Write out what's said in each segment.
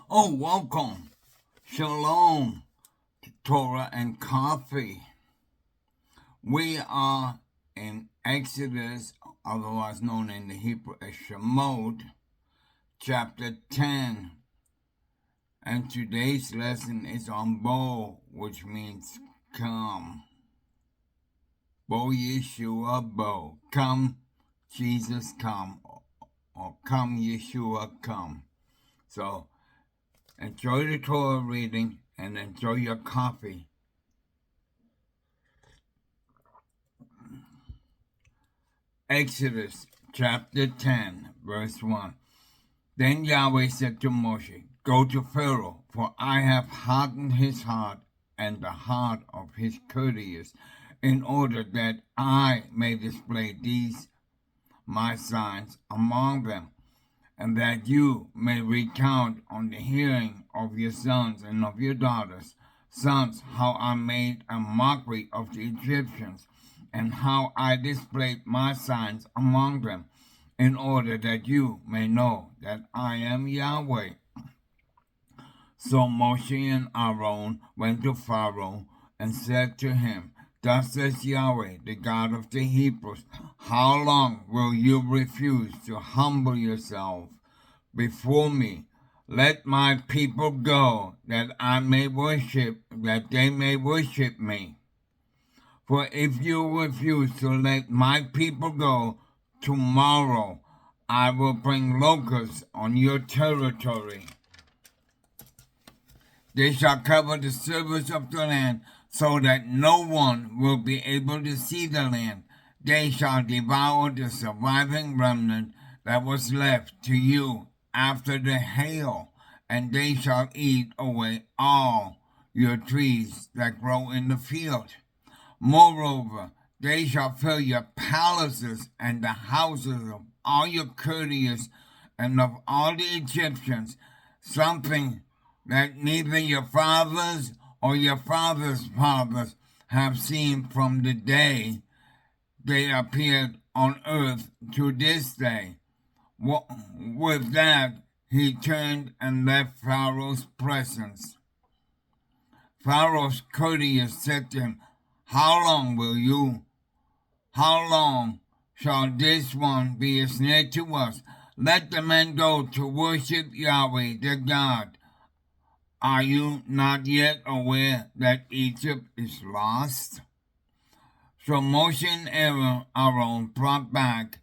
Oh, welcome. Shalom to Torah and Coffee. We are in Exodus, otherwise known in the Hebrew as Shemot, chapter 10. And today's lesson is on Bo, which means come. Bo Yeshua Bo. Come, Jesus, come. Or come, Yeshua, come. So, enjoy the Torah reading and enjoy your coffee. Exodus chapter 10, verse 1. Then Yahweh said to Moshe, Go to Pharaoh, for I have hardened his heart and the heart of his courtiers, in order that I may display these my signs among them, and that you may recount on the hearing of your sons and of your daughters' sons how I made a mockery of the Egyptians, and how I displayed my signs among them, in order that you may know that I am Yahweh. So Moshe and Aaron went to Pharaoh and said to him, Thus says Yahweh, the God of the Hebrews, how long will you refuse to humble yourself before me? Let my people go, that they may worship me. For if you refuse to let my people go, tomorrow I will bring locusts on your territory. They shall cover the surface of the land, so that no one will be able to see the land. They shall devour the surviving remnant that was left to you after the hail, and they shall eat away all your trees that grow in the field. Moreover, they shall fill your palaces and the houses of all your courtiers and of all the Egyptians, something that neither your fathers or your fathers' fathers have seen from the day they appeared on earth to this day. With that, he turned and left Pharaoh's presence. Pharaoh's courtiers said to him, How long shall this one be a snare to us? Let the men go to worship Yahweh, their God. Are you not yet aware that Egypt is lost? So Moshe and Aaron brought back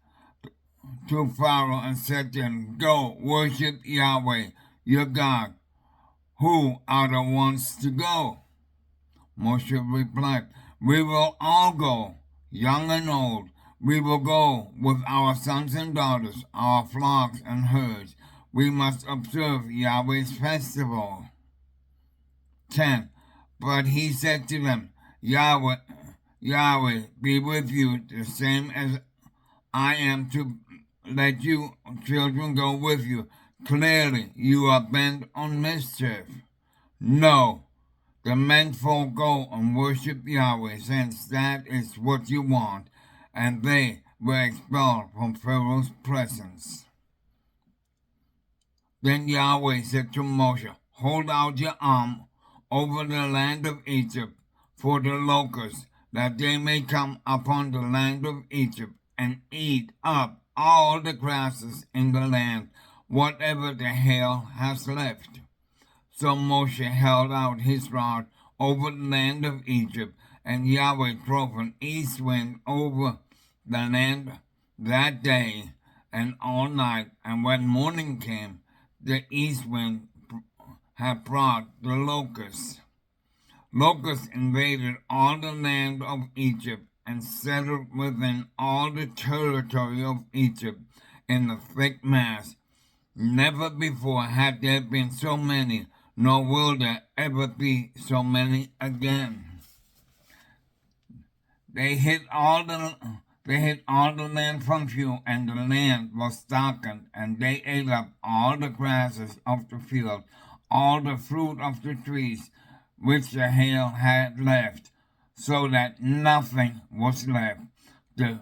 to Pharaoh and said to him, Go worship Yahweh, your God. Who are the ones to go? Moshe replied, We will all go, young and old. We will go with our sons and daughters, our flocks and herds. We must observe Yahweh's festival. 10. But he said to them, Yahweh be with you, the same as I am to let you children go with you. Clearly you are bent on mischief. No, the menfolk go and worship Yahweh, since that is what you want. And they were expelled from Pharaoh's presence. Then Yahweh said to Moshe, Hold out your arm over the land of Egypt for the locusts, that they may come upon the land of Egypt and eat up all the grasses in the land, whatever the hail has left. So Moshe held out his rod over the land of Egypt, and Yahweh drove an east wind over the land that day and all night. And when morning came, the east wind had brought the locusts. Locusts invaded all the land of Egypt and settled within all the territory of Egypt in a thick mass. Never before had there been so many, nor will there ever be so many again. They hit all the land from view, and the land was darkened, and they ate up all the grasses of the field, all the fruit of the trees which the hail had left, so that nothing was left. The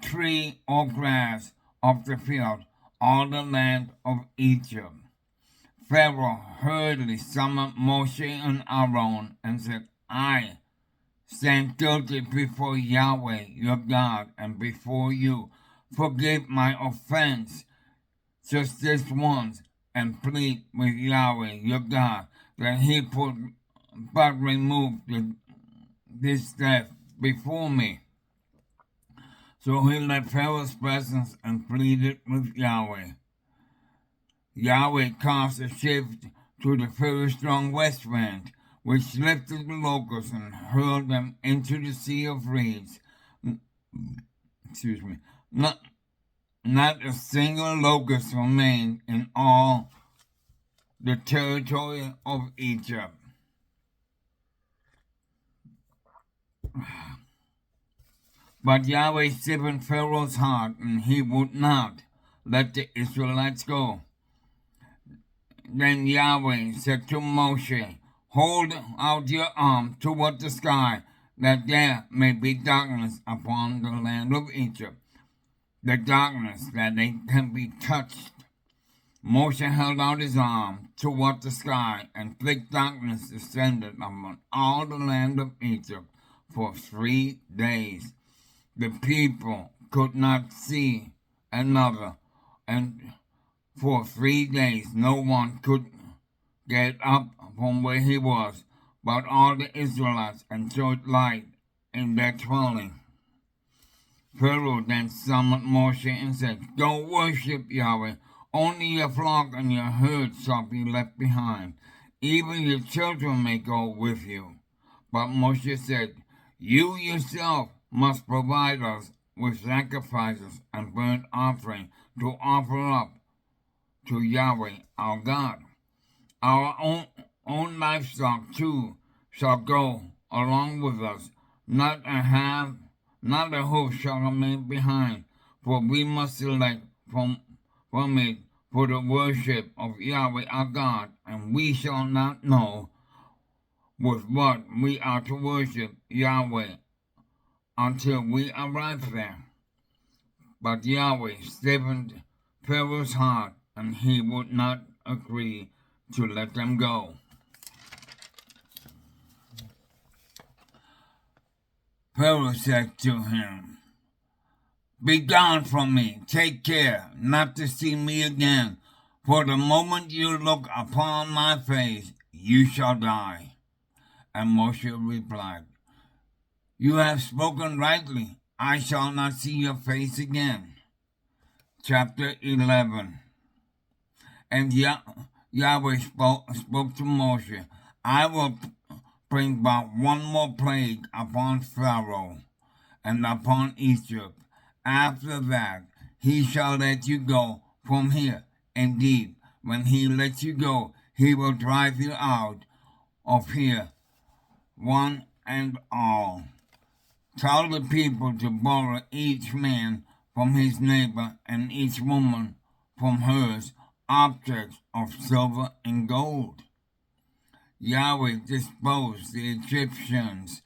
tree or grass of the field, all the land of Egypt. Pharaoh hurriedly summoned Moshe and Aaron and said, I stand guilty before Yahweh your God and before you. Forgive my offense just this once, and plead with Yahweh your God that he but remove this death before me. So he left Pharaoh's presence and pleaded with Yahweh. Yahweh caused a shift to the very strong west wind, which lifted the locusts and hurled them into the sea of reeds. Excuse me. Not a single locust remained in all the territory of Egypt. But Yahweh stiffened Pharaoh's heart, and he would not let the Israelites go. Then Yahweh said to Moshe, hold out your arm toward the sky, that there may be darkness upon the land of Egypt, the darkness that they can be touched. Moshe held out his arm toward the sky, and thick darkness descended upon all the land of Egypt for 3 days. The people could not see another, and for 3 days no one could get up from where he was, but all the Israelites enjoyed light in their dwelling. Pharaoh then summoned Moshe and said, go worship Yahweh. Only your flock and your herd shall be left behind. Even your children may go with you. But Moshe said, you yourself must provide us with sacrifices and burnt offering to offer up to Yahweh our God. Our own livestock too shall go along with us. Not a hoof shall remain behind, for we must select from it for the worship of Yahweh our God, and we shall not know with what we are to worship Yahweh until we arrive there. But Yahweh stiffened Pharaoh's heart, and he would not agree to let them go. Pharaoh said to him, be gone from me, take care not to see me again, for the moment you look upon my face, you shall die. And Moshe replied, you have spoken rightly, I shall not see your face again. Chapter 11. And Yahweh spoke to Moshe, I will bring about one more plague upon Pharaoh and upon Egypt. After that, he shall let you go from here. Indeed, when he lets you go, he will drive you out of here, one and all. Tell the people to borrow each man from his neighbor and each woman from hers objects of silver and gold. Yahweh disposed the Egyptians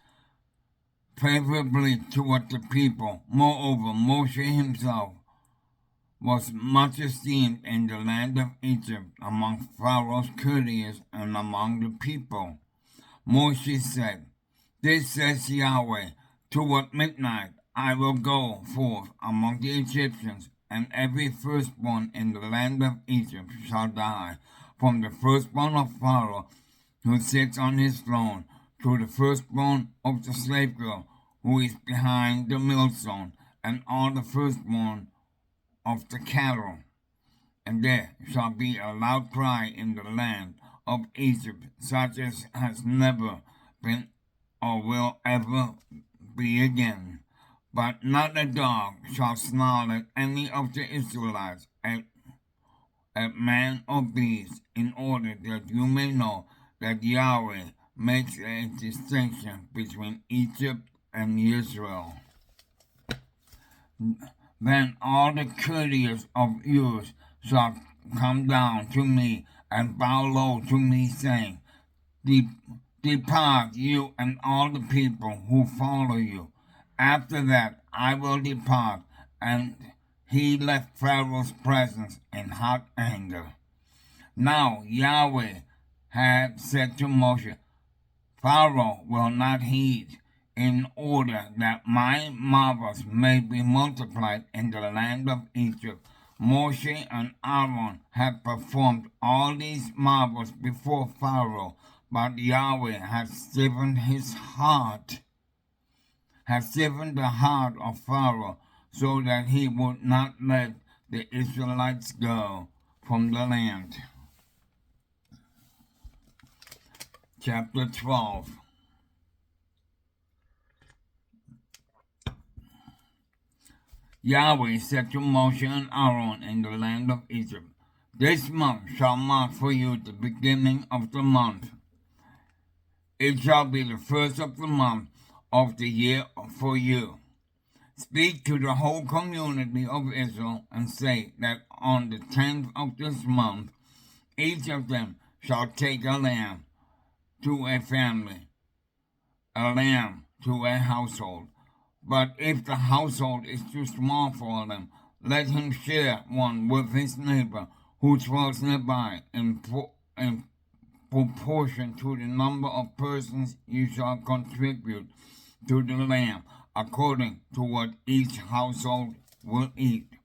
favorably toward the people. Moreover, Moshe himself was much esteemed in the land of Egypt among Pharaoh's courtiers and among the people. Moshe said, this says Yahweh, toward midnight I will go forth among the Egyptians, and every firstborn in the land of Egypt shall die, from the firstborn of Pharaoh who sits on his throne, to the firstborn of the slave girl who is behind the millstone, and all the firstborn of the cattle. And there shall be a loud cry in the land of Egypt, such as has never been or will ever be again. But not a dog shall snarl at any of the Israelites, at man or beast, in order that you may know that Yahweh makes a distinction between Egypt and Israel. Then all the courtiers of yours shall come down to me and bow low to me, saying, Depart, you and all the people who follow you. After that I will depart. And he left Pharaoh's presence in hot anger. Now Yahweh had said to Moshe, Pharaoh will not heed, in order that my marvels may be multiplied in the land of Egypt. Moshe and Aaron had performed all these marvels before Pharaoh, but Yahweh had stiffened the heart of Pharaoh, so that he would not let the Israelites go from the land. Chapter 12. Yahweh said to Moshe and Aaron in the land of Egypt, This month shall mark for you the beginning of the month. It shall be the first of the month of the year for you. Speak to the whole community of Israel and say that on the 10th of this month, each of them shall take a lamb to a family, a lamb to a household. But if the household is too small for them, let him share one with his neighbor who dwells nearby in proportion to the number of persons you shall contribute to the lamb, according to what each household will eat.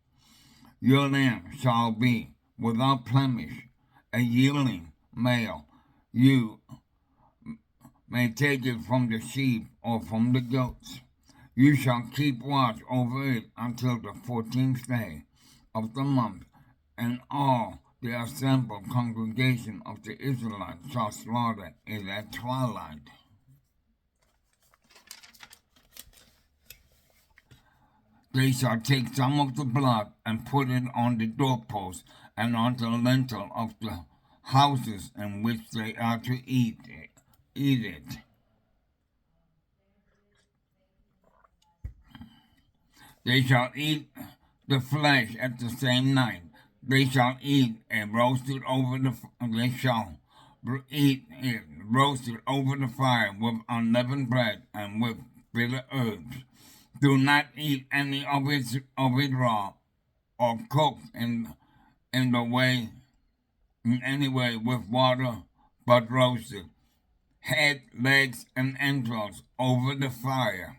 Your lamb shall be without blemish, a yearling male. You may take it from the sheep or from the goats. You shall keep watch over it until the 14th day of the month, and all the assembled congregation of the Israelites shall slaughter it at twilight. They shall take some of the blood and put it on the doorpost and on the lintel of the houses in which they are to eat it. They shall eat the flesh at the same night. They shall eat it roasted over the fire with unleavened bread and with bitter herbs. Do not eat any of it raw or cooked in any way with water, but roasted. Head, legs, and entrails over the fire.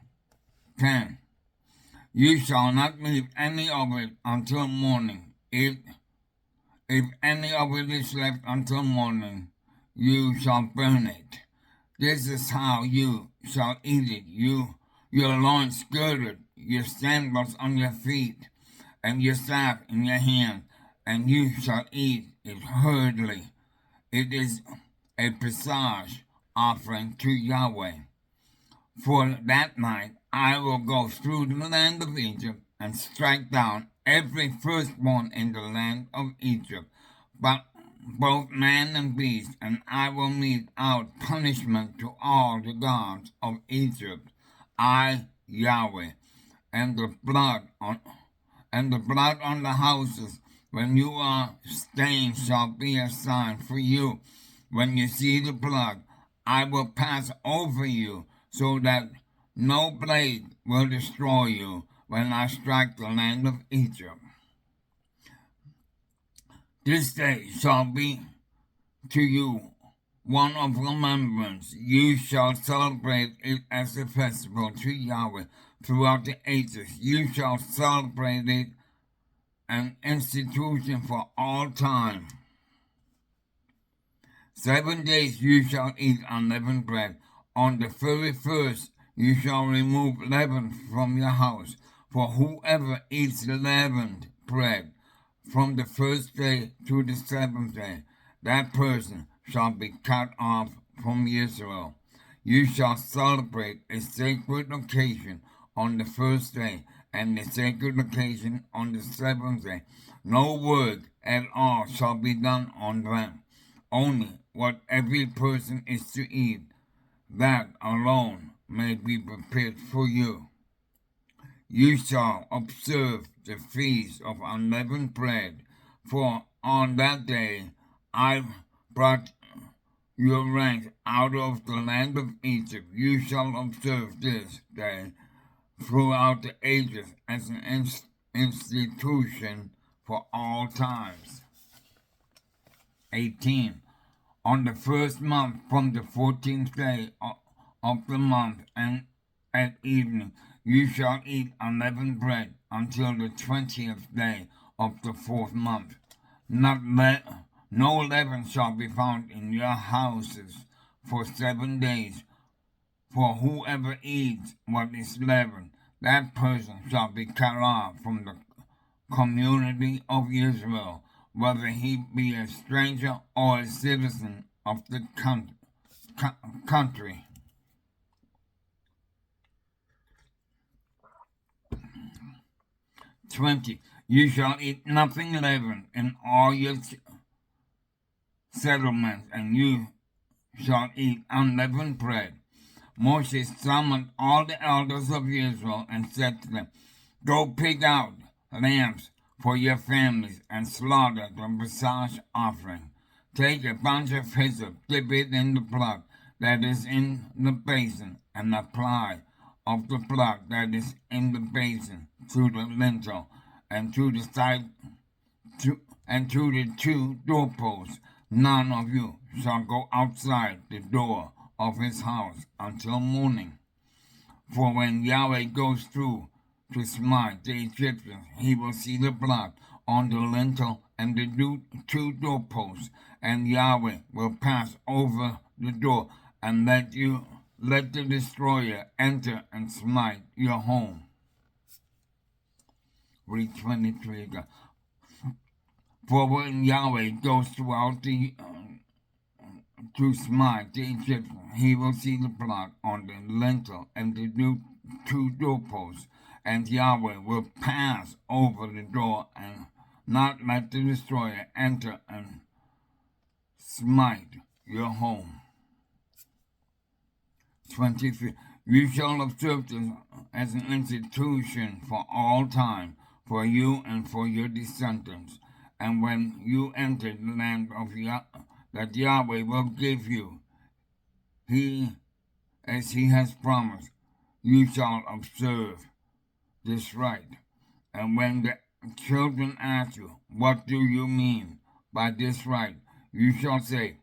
10. You shall not leave any of it until morning. If any of it is left until morning, you shall burn it. This is how you shall eat it. Your loins girded, your sandals on your feet, and your staff in your hand, and you shall eat it hurriedly. It is a presage offering to Yahweh. For that night I will go through the land of Egypt and strike down every firstborn in the land of Egypt, but both man and beast, and I will mete out punishment to all the gods of Egypt. I, Yahweh, and the blood on the houses when you are staying shall be a sign for you. When you see the blood, I will pass over you, so that no blade will destroy you when I strike the land of Egypt. This day shall be to you one of remembrance. You shall celebrate it as a festival to Yahweh throughout the ages. You shall celebrate it an institution for all time. 7 days you shall eat unleavened bread. On the 31st you shall remove leaven from your house. For whoever eats leavened bread from the first day to the 7th day, that person shall be cut off from Israel. You shall celebrate a sacred occasion on the first day, and the sacred occasion on the 7th day. No work at all shall be done on them. Only what every person is to eat, that alone may be prepared for you. You shall observe the feast of unleavened bread, for on that day I brought your ranks out of the land of Egypt. You shall observe this day throughout the ages as an institution for all times. 18. On the first month from the 14th day of the month, and at evening, you shall eat unleavened bread until the 20th day of the 4th month. No leaven shall be found in your houses for 7 days. For whoever eats what is leavened, that person shall be cut off from the community of Israel, whether he be a stranger or a citizen of the country. 20. You shall eat nothing leavened in all your settlements, and you shall eat unleavened bread. Moses summoned all the elders of Israel and said to them, Go pick out lambs for your families and slaughter the Pesach offering. Take a bunch of hyssop, dip it in the blood that is in the basin, and apply of the blood that is in the basin to the lintel and to the side and to the 2 doorposts. None of you shall go outside the door of his house until morning. For when Yahweh goes through to smite the Egyptians, he will see the blood on the lintel and the 2 doorposts, and Yahweh will pass over the door and let the destroyer enter and smite your home. Read 23 again. For when Yahweh goes throughout to smite the Egyptians, he will see the blood on the lintel and the 2 doorposts, and Yahweh will pass over the door and not let the destroyer enter and smite your home. 23. You shall observe this as an institution for all time, for you and for your descendants. And when you enter the land of that Yahweh will give you, as he has promised, you shall observe this rite. And when the children ask you, What do you mean by this rite? You shall say,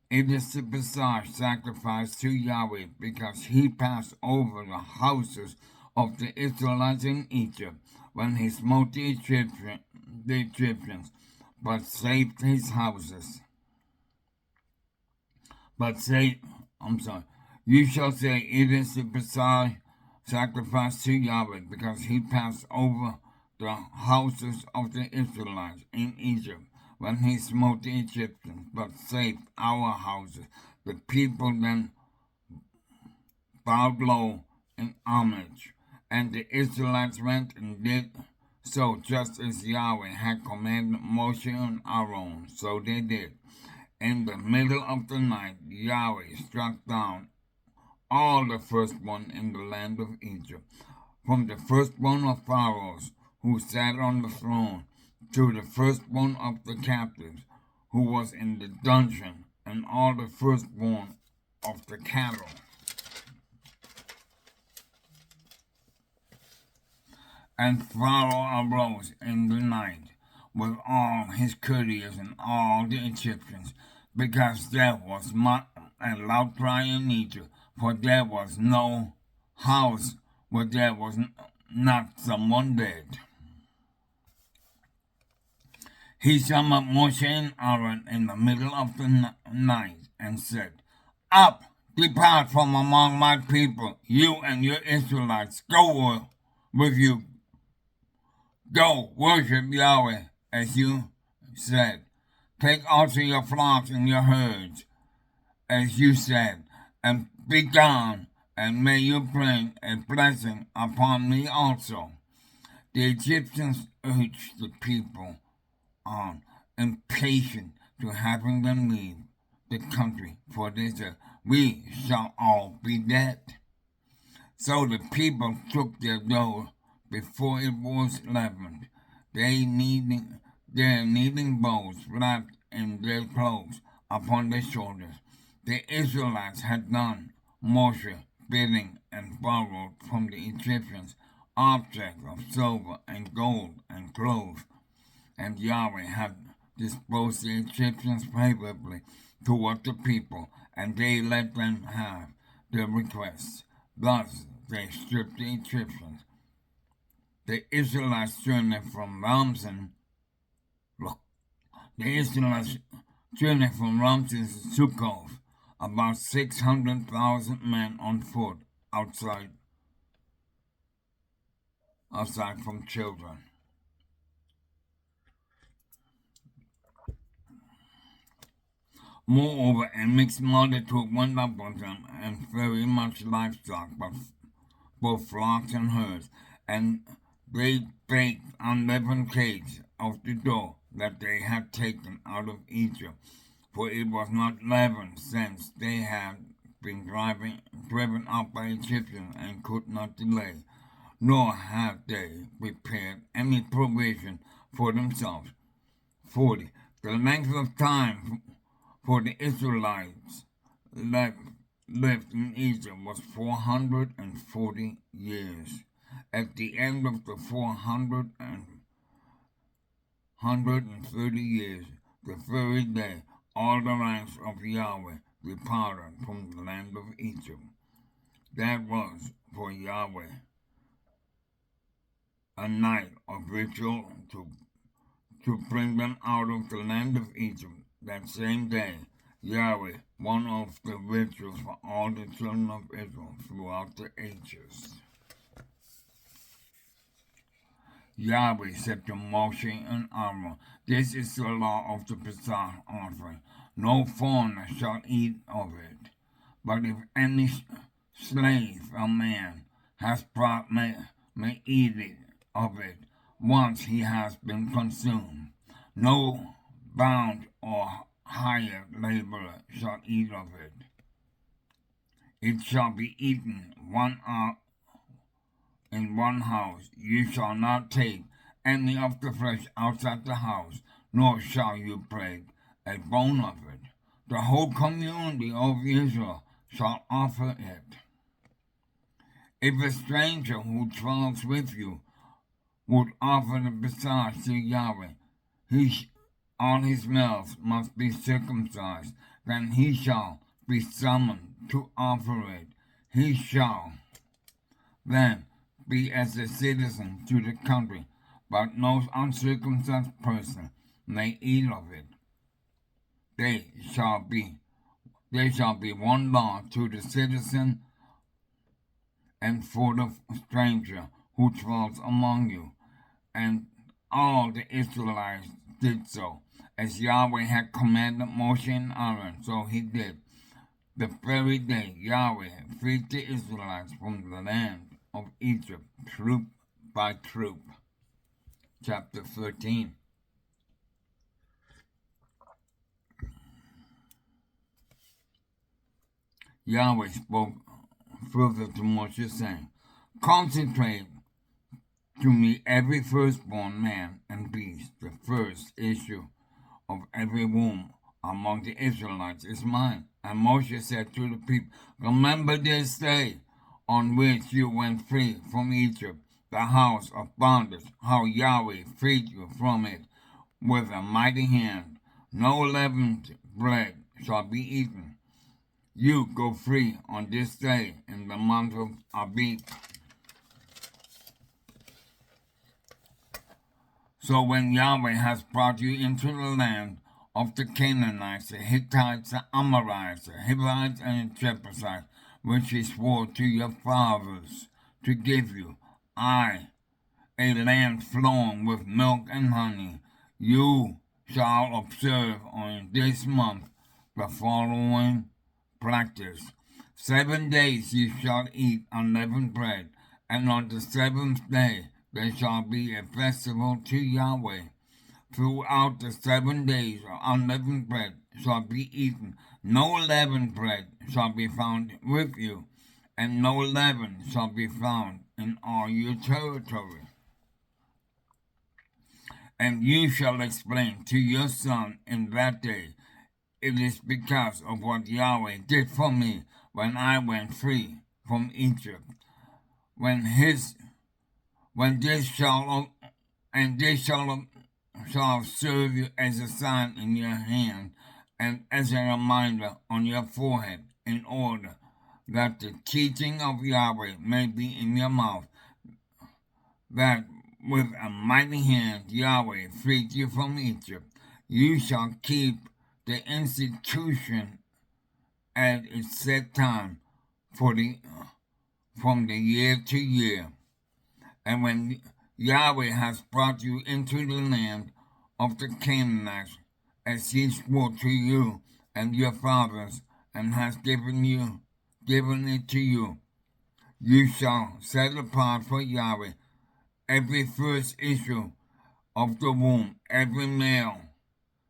It is the Pesach sacrifice to Yahweh, because he passed over the houses of the Israelites in Egypt when he smote the Egyptians, but saved his houses. You shall say, It is the Pesach sacrifice to Yahweh, because he passed over the houses of the Israelites in Egypt when he smote the Egyptians, but saved our houses. The people then bowed low in homage, and the Israelites went and did so just as Yahweh had commanded Moshe and Aaron, so they did. In the middle of the night, Yahweh struck down all the firstborn in the land of Egypt, from the firstborn of Pharaohs who sat on the throne, to the firstborn of the captives who was in the dungeon, and all the firstborn of the cattle. And Pharaoh arose in the night with all his courtiers and all the Egyptians, because there was a loud cry in Egypt, for there was no house where there was not someone dead. He summoned Moshe and Aaron in the middle of the night and said, Up, depart from among my people, you and your Israelites. Go with you. Go, worship Yahweh, as you said. Take also your flocks and your herds, as you said, and be gone, and may you bring a blessing upon me also. The Egyptians urged the people on, impatient to having them leave the country, for they said, We shall all be dead. So the people took their dough before it was leavened, their kneading bowls wrapped in their clothes upon their shoulders. The Israelites had done Moshe bidding and borrowed from the Egyptians objects of silver and gold and clothes, and Yahweh had disposed the Egyptians favorably toward the people, and they let them have their requests. Thus they stripped the Egyptians. The Israelites journeyed from Ramses. The Israelites journeyed from Ramses to Succoth, about 600,000 men on foot, outside from children. Moreover, a mixed multitude went up with them, and very much livestock, both flocks and herds, and they baked unleavened cakes of the dough that they had taken out of Egypt, for it was not leavened, since they had been driven out by Egyptians and could not delay, nor had they prepared any provision for themselves. 40. The length of time for the Israelites lived in Egypt was 440 years. At the end of the 430 years, the very day, all the ranks of Yahweh departed from the land of Egypt. That was for Yahweh a night of ritual to bring them out of the land of Egypt. That same day, Yahweh, one of the rituals for all the children of Israel throughout the ages. Yahweh said to Moshe and Aaron, "This is the law of the Pesach offering. No foreigner shall eat of it. But if any slave or man has brought may eat of it once he has been consumed. No bound or hired laborer shall eat of it. It shall be eaten in one house. You shall not take any of the flesh outside the house, nor shall you break a bone of it. The whole community of Israel shall offer it. If a stranger who dwells with you would offer the Pesach to Yahweh, all his males must be circumcised, then he shall be summoned to offer it. He shall then be as a citizen to the country, but no uncircumcised person may eat of it. They shall be one law to the citizen and for the stranger who dwells among you. And all the Israelites did so, as Yahweh had commanded Moshe and Aaron, so he did. The very day Yahweh freed the Israelites from the land of Egypt, troop by troop. Chapter 13. Yahweh spoke further to Moshe, saying, "Consecrate to me every firstborn man and beast. The first issue of every womb among the Israelites is mine." And Moshe said to the people, "Remember this day on which you went free from Egypt, the house of bondage, how Yahweh freed you from it with a mighty hand. No leavened bread shall be eaten. You go free on this day in the month of Abib." So when Yahweh has brought you into the land of the Canaanites, the Hittites, the Amorites, the Hivites, and the Jebusites, which he swore to your fathers to give you, a land flowing with milk and honey, you shall observe on this month the following practice. 7 days you shall eat unleavened bread, and on the seventh day there shall be a festival to Yahweh. Throughout the 7 days unleavened bread shall be eaten. No leavened bread shall be found with you, and no leaven shall be found in all your territory. And you shall explain to your son in that day, "It is because of what Yahweh did for me when I went free from Egypt. This shall shall serve you as a sign in your hand and as a reminder on your forehead, in order that the teaching of Yahweh may be in your mouth, that with a mighty hand Yahweh freed you from Egypt. You shall keep the institution at its set time from the year to year. And when Yahweh has brought you into the land of the Canaanites, as he swore to you and your fathers, and has given it to you, you shall set apart for Yahweh every first issue of the womb, every male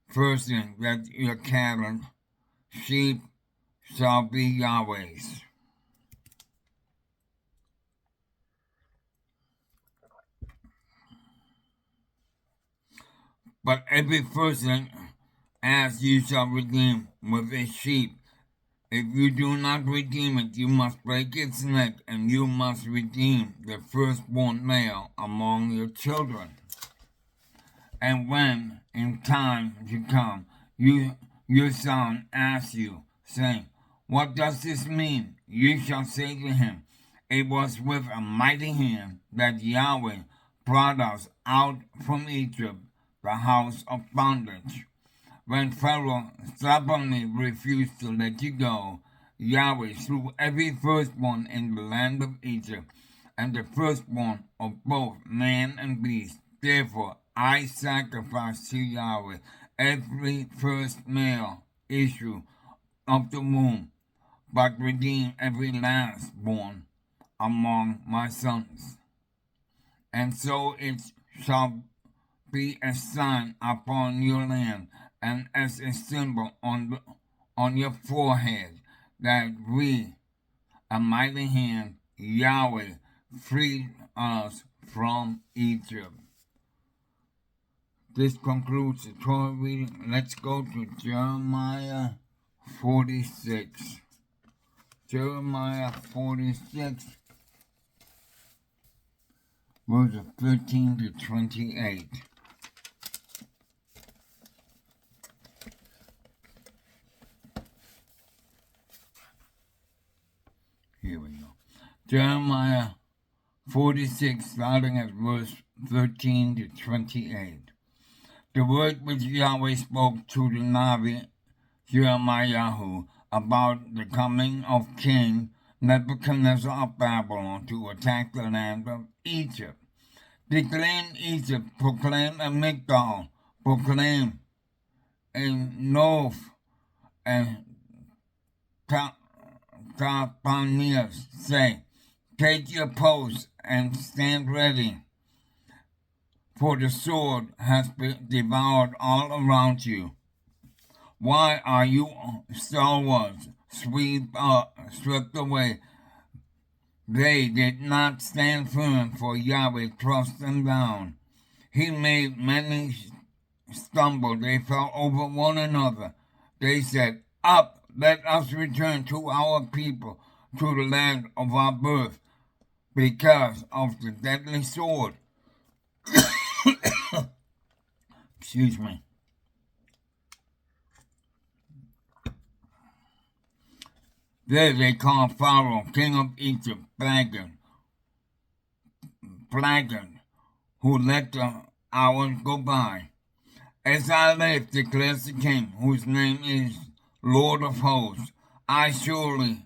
firstling that your cattle, sheep, shall be Yahweh's. But every firstling as you shall redeem with a sheep. If you do not redeem it, you must break its neck, and you must redeem the firstborn male among your children. And when in time to come your son asks you, saying, what does this mean? You shall say to him, it was with a mighty hand that Yahweh brought us out from Egypt, the house of bondage. When Pharaoh stubbornly refused to let you go, Yahweh slew every firstborn in the land of Egypt, and the firstborn of both man and beast. Therefore I sacrifice to Yahweh every first male issue of the womb, but redeem every lastborn among my sons. And so it shall be a sign upon your land, and as a symbol on your forehead, that a mighty hand, Yahweh, freed us from Egypt. This concludes the Torah reading. Let's go to Jeremiah 46. Jeremiah 46, verses 13 to 28. Here we go. Jeremiah 46, starting at verse 13 to 28. The word which Yahweh spoke to the Navi Jeremiah about the coming of King Nebuchadnezzar of Babylon to attack the land of Egypt. Declare in Egypt, proclaim a Migdal, proclaim in Noph and Tapanhes, say, take your post and stand ready, for the sword has been devoured all around you. Why are you stalwarts swept away? They did not stand firm, for Yahweh thrust them down. He made many stumble. They fell over one another. They said, up, let us return to our people, to the land of our birth, because of the deadly sword. Excuse me. There they called Pharaoh, king of Egypt, blackguard, who let the hours go by. As I live, declares the king, whose name is Lord of hosts, I surely,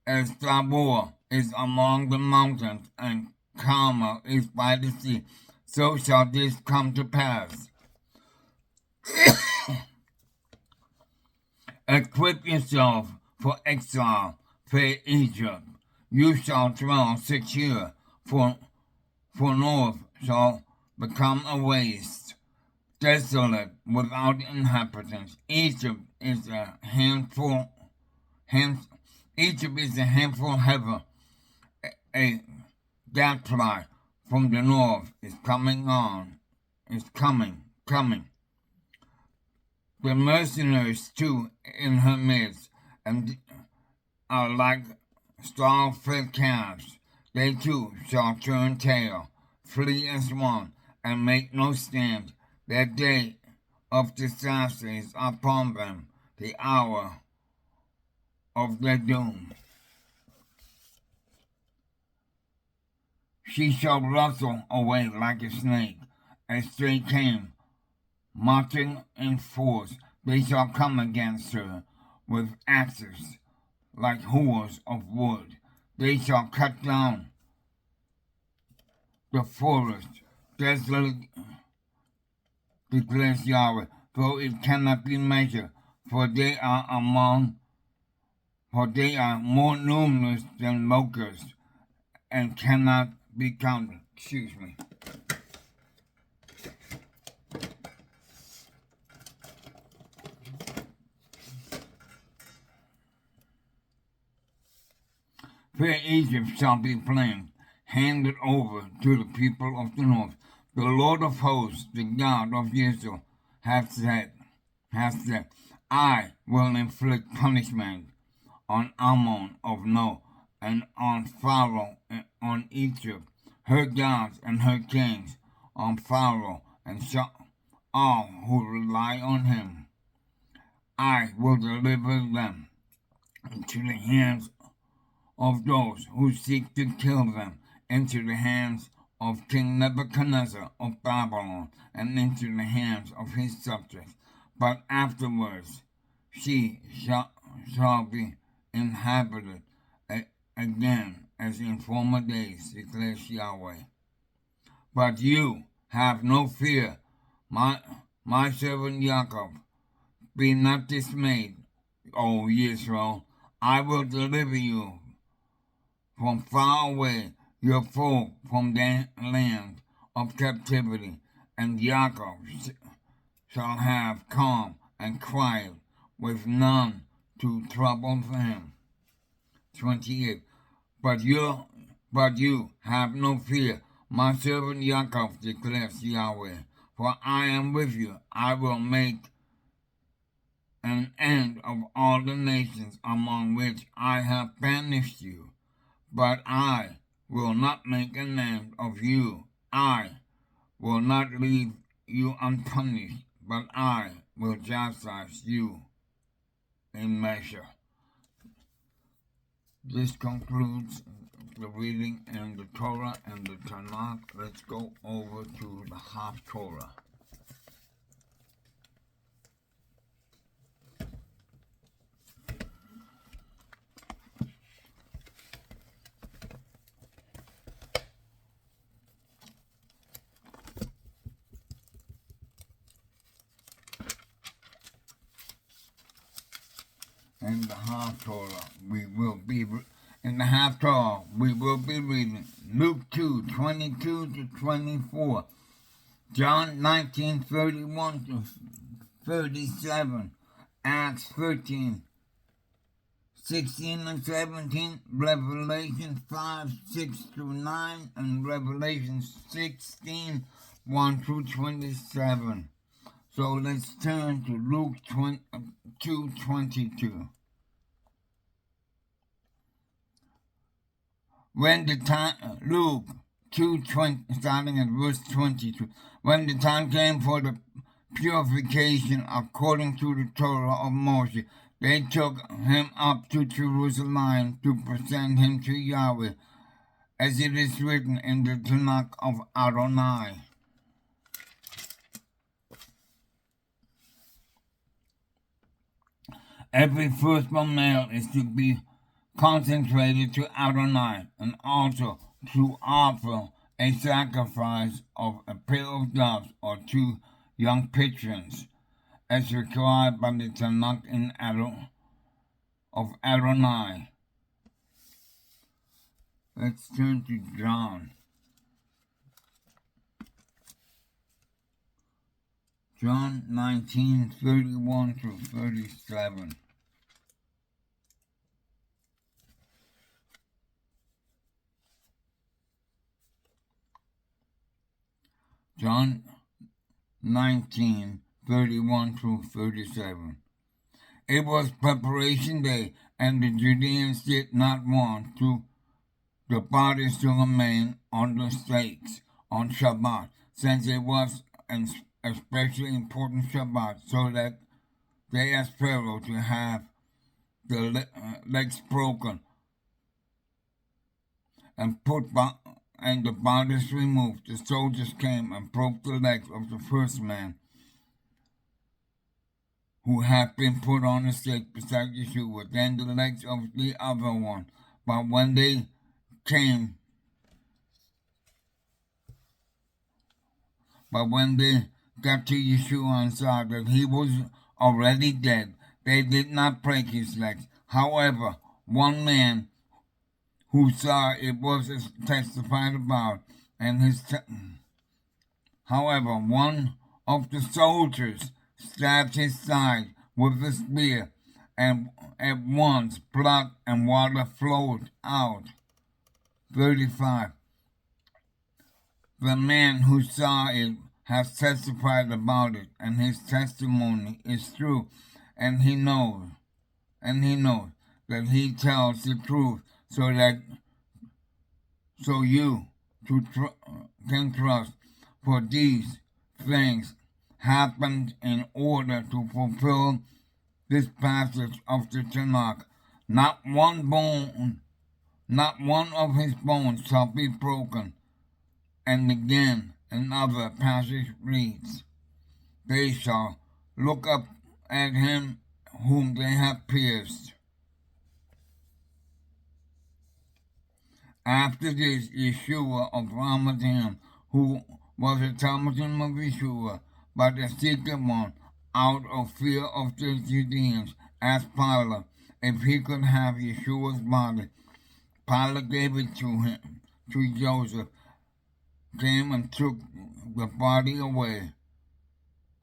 as Tabor is among the mountains, and Carmel is by the sea, so shall this come to pass. Equip yourself for exile, fair Egypt. You shall dwell secure, for north shall become a waste, desolate, without inhabitants. Egypt is a handful heather, a gadfly from the north is coming. The mercenaries too in her midst, and are like stall-fed calves. They too shall turn tail, flee as one, and make no stand. Their day of disaster is upon them, the hour of their doom. She shall rustle away like a snake, as they came, marching in force. They shall come against her with axes like hewers of wood. They shall cut down the forest, desolate, declares Yahweh, though it cannot be measured, for they are more numerous than locusts, and cannot be counted. Excuse me. Fair Egypt shall be plain, handed over to the people of the north. The Lord of hosts, the God of Israel, hath said, I will inflict punishment on Ammon of No, and on Pharaoh, and on Egypt, her gods and her kings, on Pharaoh, and all who rely on him. I will deliver them into the hands of those who seek to kill them, into the hands of King Nebuchadnezzar of Babylon, and into the hands of his subjects. But afterwards she shall be inhabited again as in former days, declares Yahweh. But you have no fear, my servant Jacob. Be not dismayed, O Israel. I will deliver you from far away, your foe from the land of captivity, and Jacob shall have calm and quiet, with none to trouble him. 28. But you have no fear, my servant Jacob, declares Yahweh, for I am with you. I will make an end of all the nations among which I have banished you. But I will not make an end of you. I will not leave you unpunished, but I will chastise you in measure. This concludes the reading in the Torah and the Tanakh. Let's go over to the Haftadrah. In the Haftadrah, we will be reading Luke 2:22-24, John 19:31-37, Acts 13:16-17, Revelation 5:6-9, and Revelation 16:1-27. So let's turn to Luke 2:22. Luke 2:20, starting at verse 22. When the time came for the purification according to the Torah of Moses, they took him up to Jerusalem to present him to Yahweh, as it is written in the Tanakh of Adonai. Every firstborn male is to be consecrated to Adonai, and also to offer a sacrifice of a pair of doves or 2 young pigeons, as required by the Tanakh of Adonai. Let's turn to John. John 19:31-37. John 19:31-37. It was preparation day, and the Judeans did not want the bodies to remain on the stakes on Shabbat. since it was an especially important Shabbat, so that they asked Pharaoh to have the legs broken and and the bodies removed. The soldiers came and broke the legs of the first man who had been put on a stake beside Yeshua, then the legs of the other one. But when they got to Yeshua and saw that he was already dead, they did not break his legs. However, one man who saw it was testified about, and one of the soldiers stabbed his side with a spear, and at once blood and water flowed out. 35. The man who saw it has testified about it, and his testimony is true, and he knows that he tells the truth, so you can trust. For these things happened in order to fulfill this passage of the Tanakh. Not one of his bones shall be broken. And again, another passage reads, they shall look up at him whom they have pierced. After this, Yeshua of Ramadan, who was a Talmudim of Yeshua, but the secret one, out of fear of the Judeans, asked Pilate if he could have Yeshua's body. Pilate gave it to him, to Joseph, came and took the body away.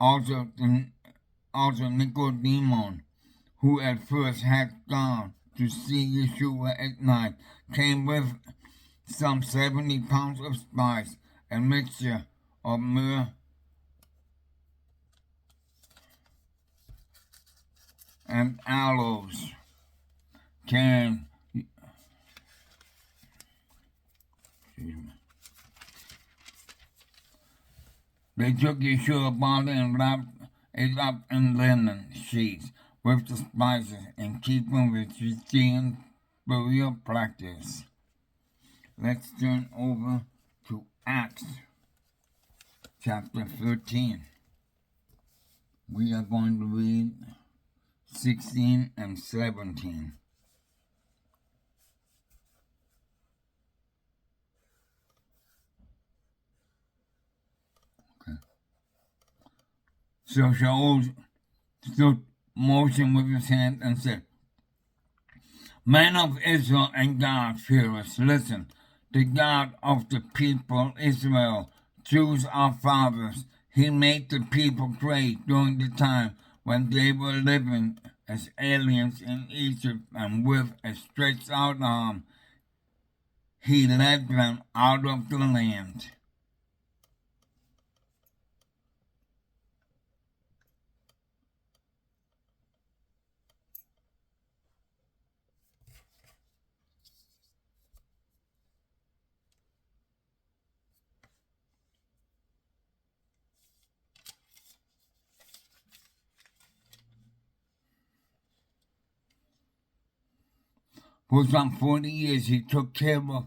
Also Nicodemus, who at first had gone to see Yeshua at night, came with some 70 pounds of spice, a mixture of myrrh and aloes. They took Yeshua's body and wrapped it up in linen sheets with the spices, in keeping with Christian burial practice. Let's turn over to Acts chapter 13. We are going to read 16 and 17. Okay. So Shaul stood motion with his hand and said, Men of Israel and God, fear us. Listen, the God of the people Israel, Jews our fathers, he made the people great during the time when they were living as aliens in Egypt, and with a stretched out arm, he led them out of the land. For some 40 years he took care of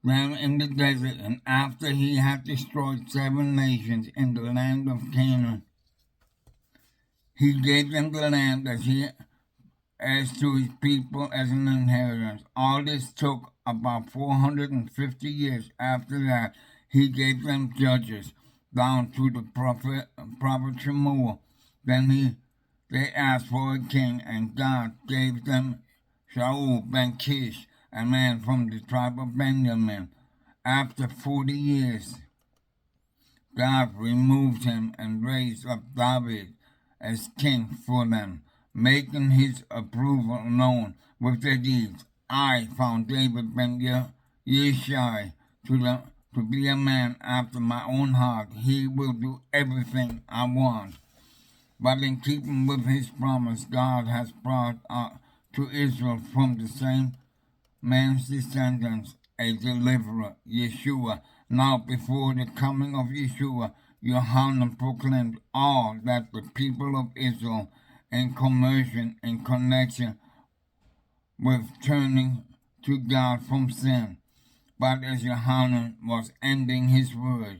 them in the desert, and after he had destroyed 7 nations in the land of Canaan, he gave them the land as to his people as an inheritance. All this took about 450 years. After that, he gave them judges down to the prophet Shemuel. Then they asked for a king, and God gave them Shaul ben Kish, a man from the tribe of Benjamin. After 40 years, God removed him and raised up David as king for them, making his approval known with their deeds. I found David ben Yeshai to be a man after my own heart. He will do everything I want. But in keeping with his promise, God has brought to Israel from the same man's descendants a deliverer, Yeshua. Now before the coming of Yeshua, Yohanan proclaimed all that the people of Israel in connection with turning to God from sin. But as Yohanan was ending his work,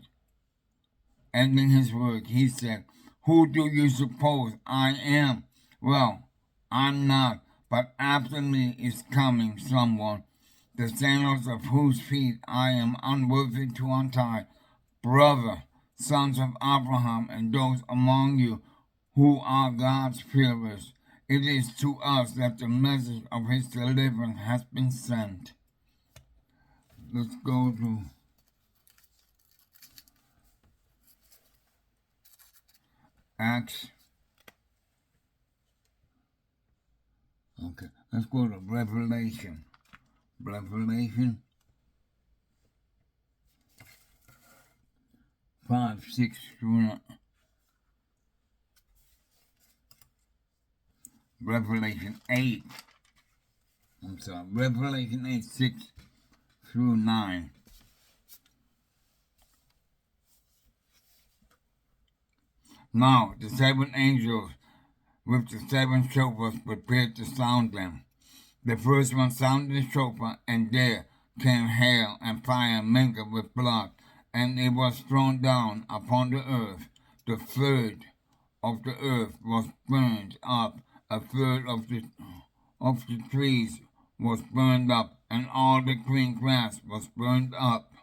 he said, "Who do you suppose I am? Well, I'm not, but after me is coming someone, the sandals of whose feet I am unworthy to untie. Brother, sons of Abraham, and those among you who are God's fearers, it is to us that the message of his deliverance has been sent." Let's go to Acts. Okay, let's go to Revelation. Revelation 5, 6 through 9. Revelation 8. Revelation 8, 6 through 9. Now the seven angels with the seven shofars prepared to sound them. The first one sounded the shofar, and there came hail and fire mingled with blood, and it was thrown down upon the earth. The third of the earth was burned up, a third of the trees was burned up, and all the green grass was burned up.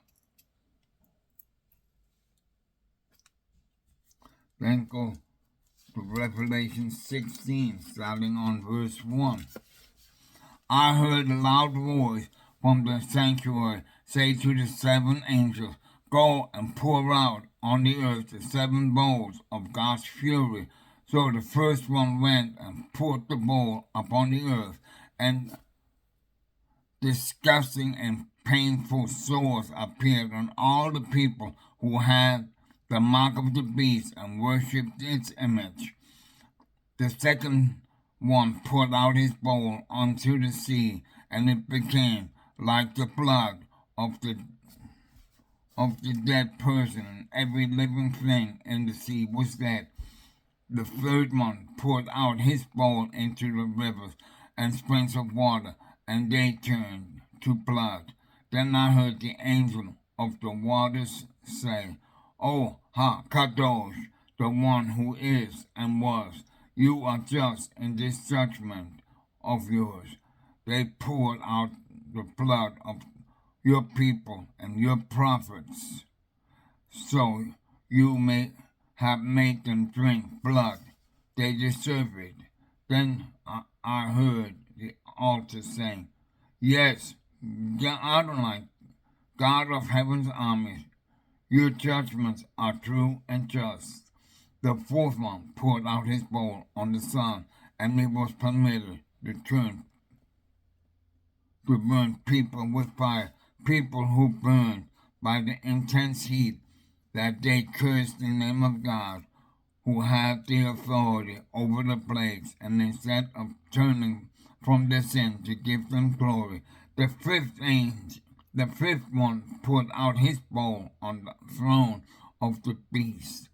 Then go to Revelation 16, starting on verse 1. I heard a loud voice from the sanctuary say to the seven angels, "Go and pour out on the earth the seven bowls of God's fury." So the first one went and poured the bowl upon the earth, and disgusting and painful sores appeared on all the people who had the mark of the beast and worshipped its image. The second one poured out his bowl onto the sea, and it became like the blood of the dead person, and every living thing in the sea was dead. The third one poured out his bowl into the rivers and springs of water, and they turned to blood. Then I heard the angel of the waters say, "O Kadosh, the one who is and was, you are just in this judgment of yours." They poured out the blood of your people and your prophets, so you may have made them drink blood. They deserve it. Then I heard the altar saying, "Yes, Adonai, God of heaven's armies, your judgments are true and just." The fourth one poured out his bowl on the sun, and it was permitted to burn people with fire, people who burned by the intense heat, that they cursed the name of God, who had the authority over the plagues, and instead of turning from their sin to give them glory. The fifth one poured out his bowl on the throne of the beast,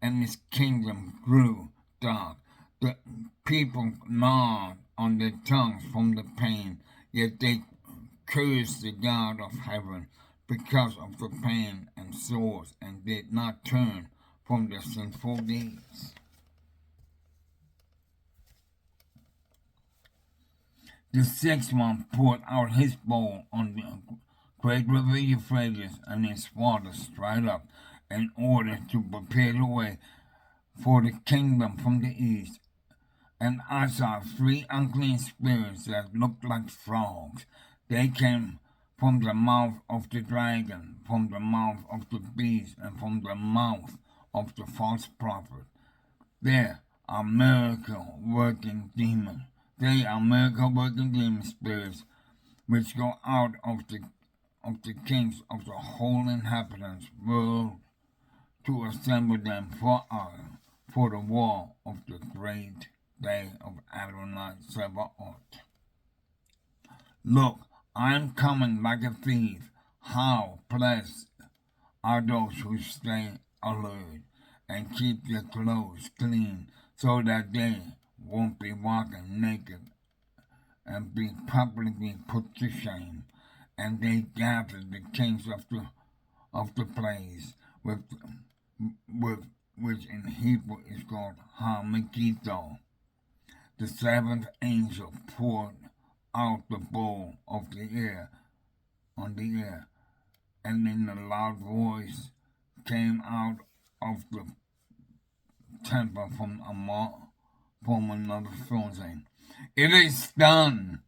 and his kingdom grew dark. The people gnawed on their tongues from the pain, yet they cursed the God of heaven because of the pain and sores, and did not turn from their sinful deeds. The sixth one poured out his bowl on the great river Euphrates, and its waters dried up, in order to prepare the way for the kingdom from the east. And I saw three unclean spirits that looked like frogs. They came from the mouth of the dragon, from the mouth of the beast, and from the mouth of the false prophet. They are miracle-working demons. They are miracle-working demon spirits, which go out of the kings of the whole inhabitants world, to assemble them for the war of the great day of Adonai Sabaoth. Look, I am coming like a thief. How blessed are those who stay alert and keep their clothes clean so that they won't be walking naked and be publicly put to shame. And they gathered the kings of the place with which in Hebrew is called Hamagito. The seventh angel poured out the bowl of the air on the air, and then a loud voice came out of the temple from another throne saying, "It is done."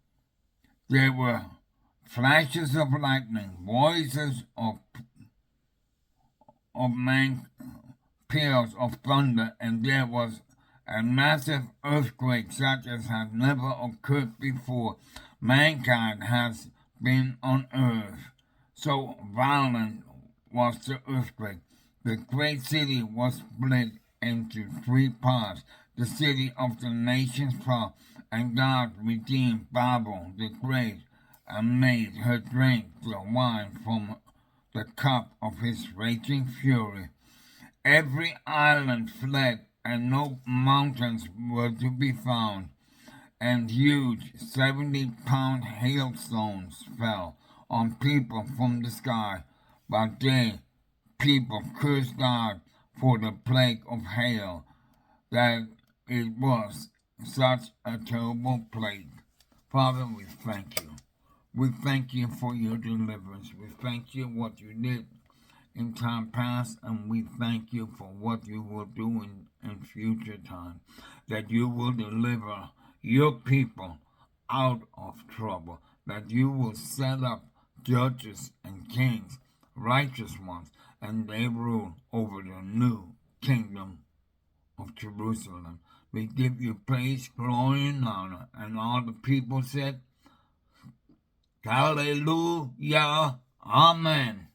There were flashes of lightning, voices of man, peals of thunder, and there was a massive earthquake such as had never occurred before mankind has been on earth. So violent was the earthquake. The great city was split into three parts. The city of the nations fell, and God redeemed Babel the Great and made her drink the wine from the cup of his raging fury. Every island fled, and no mountains were to be found, and huge 70-pound hailstones fell on people from the sky. But people cursed God for the plague of hail, that it was such a terrible plague. Father, we thank you. We thank you for your deliverance. We thank you what you did in time past, and we thank you for what you will do in future time, that you will deliver your people out of trouble, that you will set up judges and kings, righteous ones, and they rule over the new kingdom of Jerusalem. We give you praise, glory, and honor. And all the people said, Hallelujah, Amen.